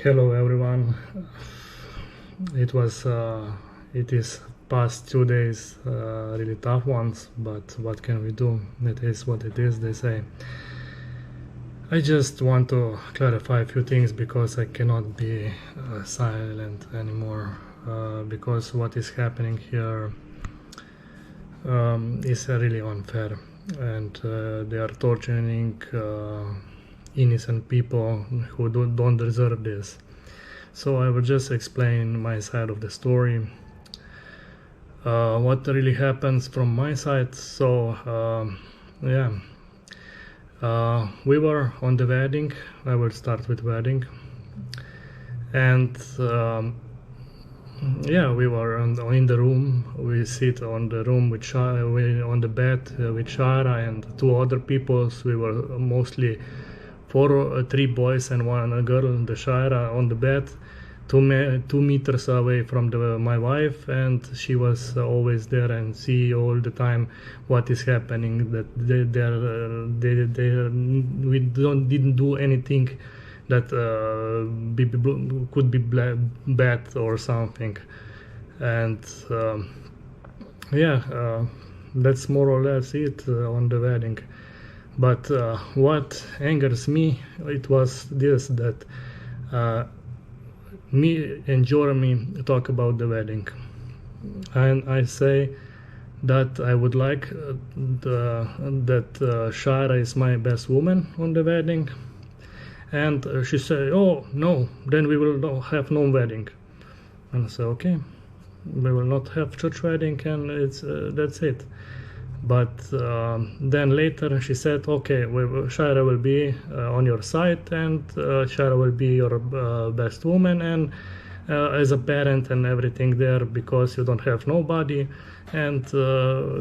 Hello everyone. It is past 2 days, really tough ones, but what can we do? It is what it is, they say. I just want to clarify a few things because I cannot be silent anymore, because what is happening here is really unfair, and they are torturing innocent people who don't deserve this. So I will just explain my side of the story, what really happens from my side. So yeah, we were on the wedding. I will start with wedding, and yeah, we were in the room. We sit on the room with Shara, on the bed with Shara and two other people. We were mostly three boys and one girl. The Shara on the bed, 2 meters away from my wife, and she was always there and see all the time what is happening. That we didn't do anything that could be bad or something, and yeah, that's more or less it on the wedding. But what angers me, it was this, that me and Jeremy talk about the wedding, and I say that I would like that Shara is my best woman on the wedding, and she said, "Oh no, then we will not have no wedding." And I said, "Okay, we will not have church wedding, and it's that's it." But then later she said, "Okay, Shara will be on your side, and Shara will be your best woman, and as a parent and everything there, because you don't have nobody, and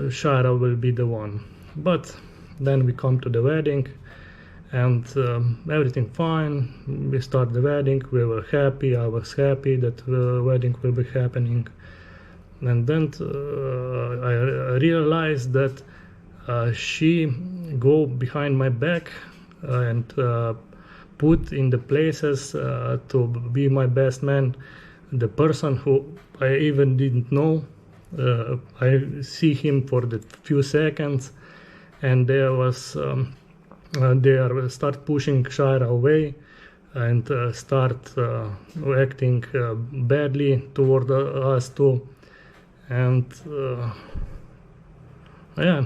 Shara will be the one." But then we come to the wedding, and everything fine. We start the wedding. We were happy. I was happy that the wedding will be happening. And then I realized that she go behind my back and put in the places to be my best man the person who I even didn't know. I see him for the few seconds, and there was they start pushing Shara away and start acting badly toward us too. And yeah,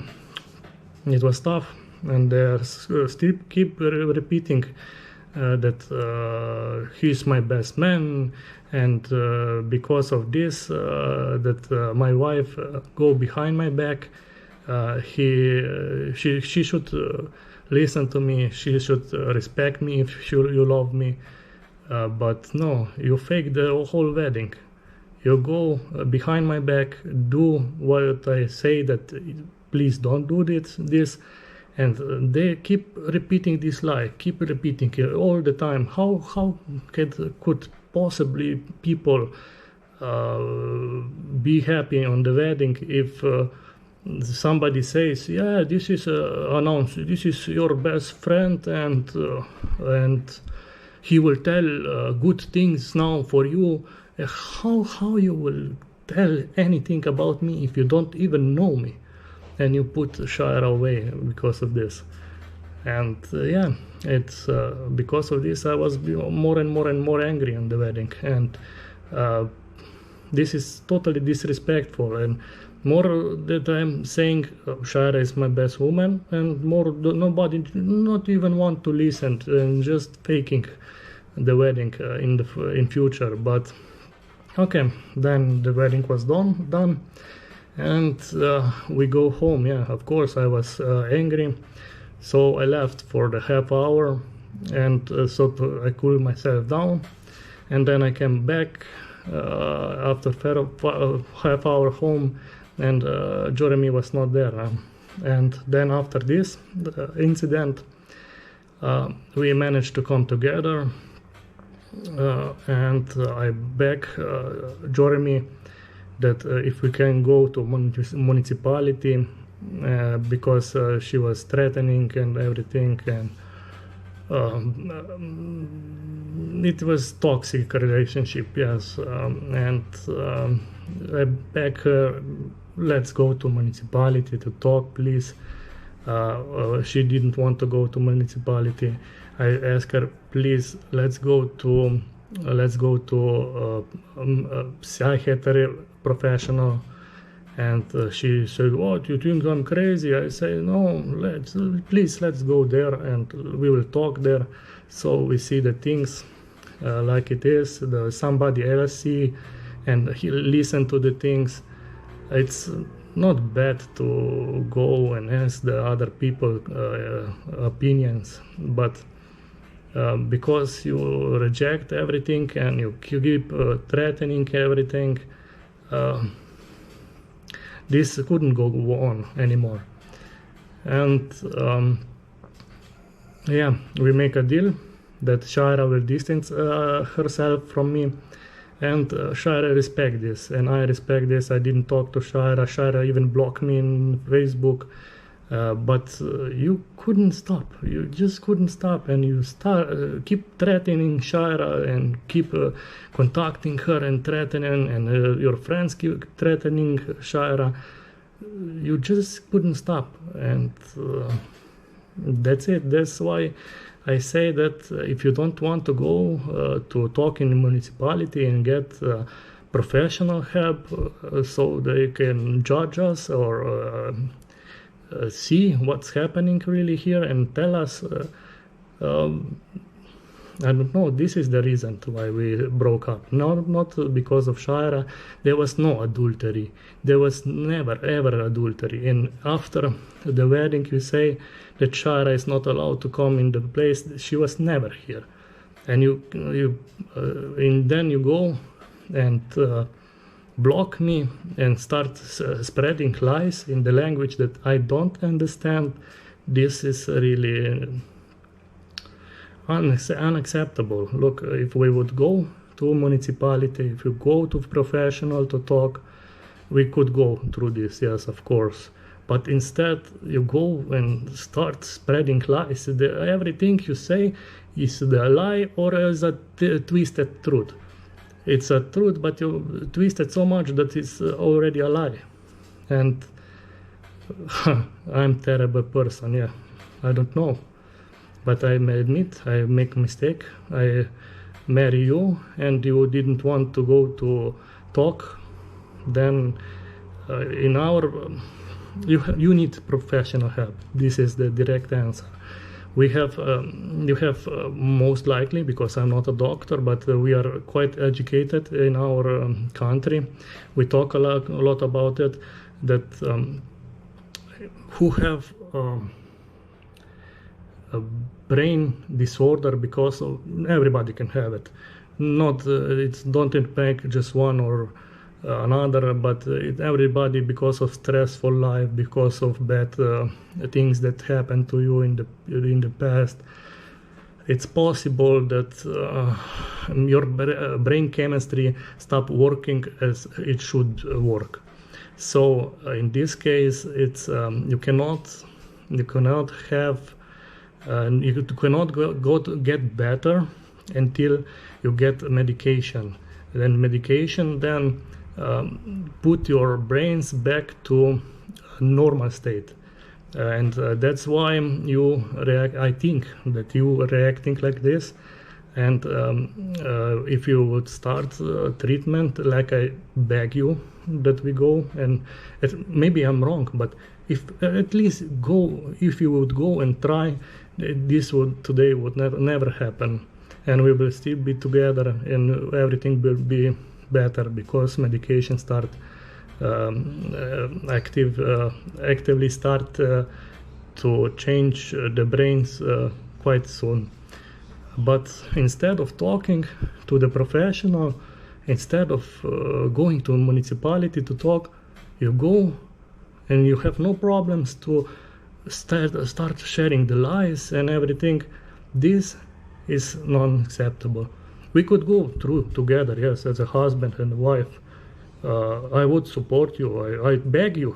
it was tough, and they still keep repeating that he's my best man, and because of this that my wife go behind my back. She should listen to me. She should respect me if you love me. But no, you fake the whole wedding. You go behind my back, do what I say, that please don't do this, and they keep repeating this lie, keep repeating it all the time. How could possibly people be happy on the wedding if somebody says, "Yeah, this is announced. This is your best friend, and he will tell good things now for you." How you will tell anything about me if you don't even know me, and you put Shara away because of this? And yeah, it's because of this I was more and more angry on the wedding, and this is totally disrespectful, and more that I'm saying Shara is my best woman, and more nobody not even want to listen, and just faking the wedding in future. But okay, then the wedding was done, and we go home. Yeah, of course I was angry, so I left for the half hour, and so I cooled myself down, and then I came back after half hour home, and Jeremy was not there. And then after this incident, we managed to come together. And I beg Jeremy that if we can go to municipality, because she was threatening and everything, and it was toxic relationship, yes, and I beg her, let's go to municipality to talk, please. She didn't want to go to municipality. I asked her, please, let's go to a psychiatry professional. And she said, "What, you think I'm crazy?" I say, "No, let's go there and we will talk there, so we see the things like it is. Somebody else see, and he listen to the things. It's not bad to go and ask the other people opinions, but because you reject everything and you keep threatening everything." This couldn't go on anymore, and yeah, we make a deal that Shaira will distance herself from me, and Shaira respect this, and I respect this. I didn't talk to Shaira. Shaira even blocked me in Facebook, but you couldn't stop. You just couldn't stop, and you keep threatening Shaira and keep contacting her and threatening, and your friends keep threatening Shaira. You just couldn't stop, and that's it. That's why I say that if you don't want to go to talk in the municipality and get professional help so they can judge us or see what's happening really here and tell us, I don't know, this is the reason why we broke up. Not because of Shaira. There was no adultery. There was never ever adultery. And after the wedding, you say that Shaira is not allowed to come in the place. She was never here. And and then you go and block me and start spreading lies in the language that I don't understand. This is really unacceptable. Look, if we would go to a municipality, if you go to professional to talk, we could go through this, yes, of course. But instead, you go and start spreading lies. Everything you say is the lie or is a twisted truth. It's a truth, but you twist it so much that it's already a lie. And I'm a terrible person, yeah. I don't know. But I admit I make a mistake. I marry you and you didn't want to go to talk. Then you need professional help. This is the direct answer. You have most likely, because I'm not a doctor, but we are quite educated in our country. We talk a lot about it, that who have a brain disorder, because everybody can have it. Don't impact just one or another, but everybody, because of stressful life, because of bad things that happened to you in the past. It's possible that your brain chemistry stop working as it should work. So in this case, it's you cannot have. You cannot go to get better until you get medication. Then medication put your brains back to a normal state, and that's why you react. I think that you reacting like this, and if you would start treatment, like I beg you that we go, and maybe I'm wrong, but if at least go, if you would go and try, this today would never happen, and we will still be together, and everything will be better, because medication start actively start to change the brains quite soon. But instead of talking to the professional, instead of going to a municipality to talk, you go and you have no problems to start sharing the lies and everything. This is non-acceptable. We could go through together, yes, as a husband and wife. I would support you. I beg you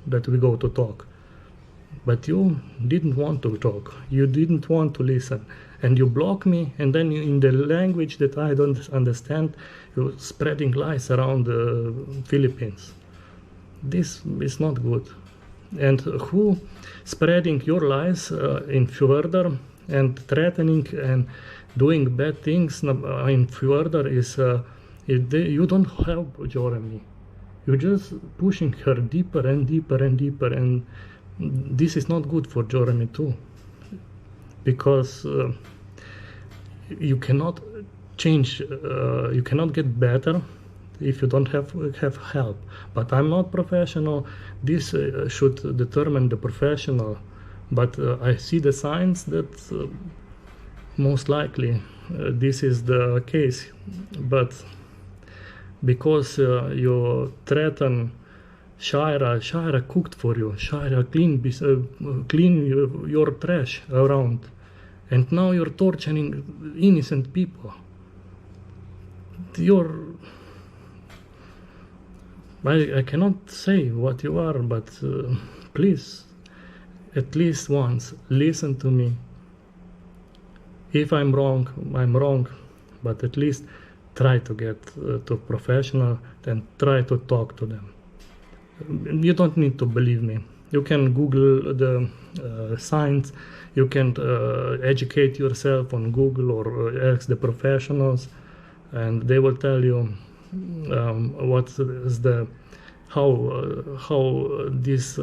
that we go to talk. But you didn't want to talk. You didn't want to listen. and you block me, and then you, in the language that I don't understand, you're spreading lies around the Philippines. This is not good. And who spreading your lies in further and threatening and doing bad things in further is you don't help Jeremy. You're just pushing her deeper and deeper and deeper, and this is not good for Jeremy too, because you cannot change, you cannot get better if you don't have help. But I'm not professional. This should determine the professional, but I see the signs that most likely this is the case. But because you threaten Shaira cooked for you, Shaira clean your trash around, and now you're torturing innocent people. I cannot say what you are, but please, at least once, listen to me. If I'm wrong, I'm wrong, but at least try to get to professional and try to talk to them. You don't need to believe me. You can Google the signs, you can educate yourself on Google or ask the professionals, and they will tell you what is how these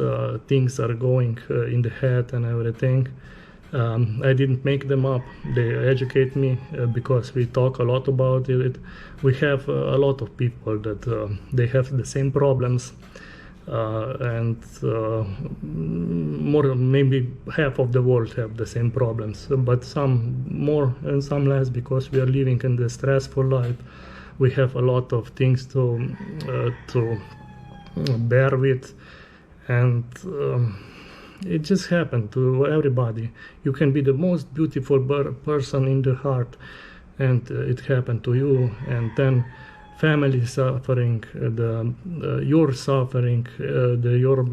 things are going in the head and everything. I didn't make them up. They educate me because we talk a lot about it. We have a lot of people that they have the same problems, and more, maybe half of the world have the same problems, but some more and some less, because we are living in the stressful life. We have a lot of things to bear with, and it just happened to everybody. You can be the most beautiful person in the heart, and it happened to you, and then family suffering, your suffering, your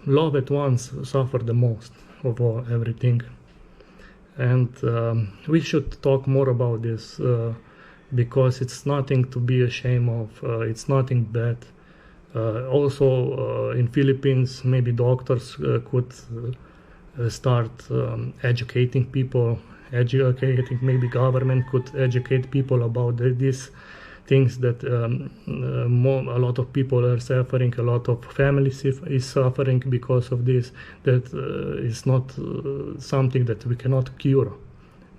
loved ones suffer the most of all, everything. And we should talk more about this because it's nothing to be ashamed of. It's nothing bad. Also, in Philippines, maybe doctors could start educating people. Maybe government could educate people about these things that a lot of people are suffering, a lot of families is suffering because of this. That is not something that we cannot cure.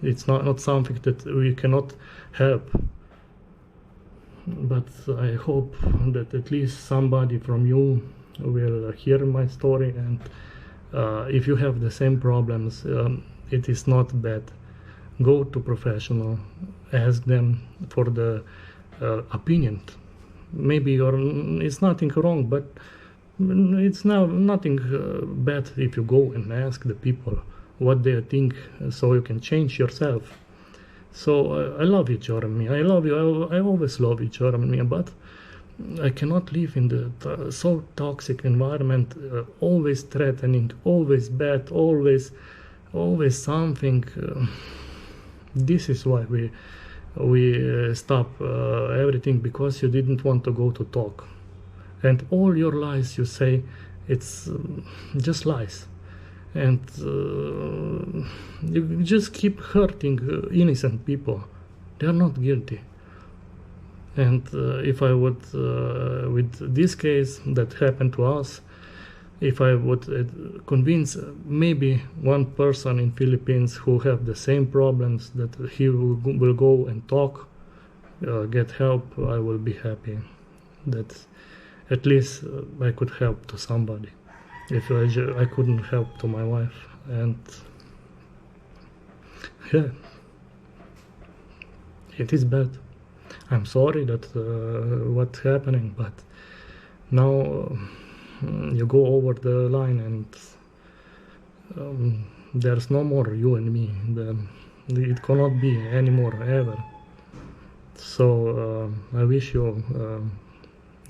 It's not something that we cannot help. But I hope that at least somebody from you will hear my story, and if you have the same problems, it is not bad. Go to professional, ask them for the opinion. Maybe it's nothing wrong, but it's now nothing bad if you go and ask the people what they think, so you can change yourself. So I love you, Jeremy. I love you. I always love you, Jeremy. But I cannot live in the so toxic environment, always threatening, always bad, always something. This is why we stop everything, because you didn't want to go to talk, and all your lies you say, it's just lies, and you just keep hurting innocent people. They are not guilty. And if I would, with this case that happened to us, if I would convince maybe one person in Philippines who have the same problems, that he will go and talk, get help, I will be happy. That at least I could help to somebody. If I couldn't help to my wife, and yeah, it is bad. I'm sorry that what's happening, but now you go over the line, and there's no more you and me. It cannot be anymore ever. So I wish you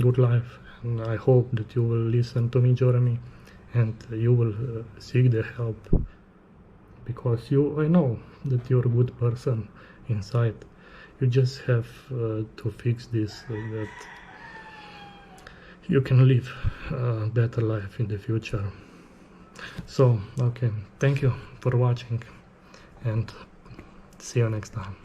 good life, and I hope that you will listen to me, Jeremy, and you will seek the help because I know that you're a good person inside. You just have to fix this, that you can live a better life in the future. So, okay, thank you for watching, and see you next time.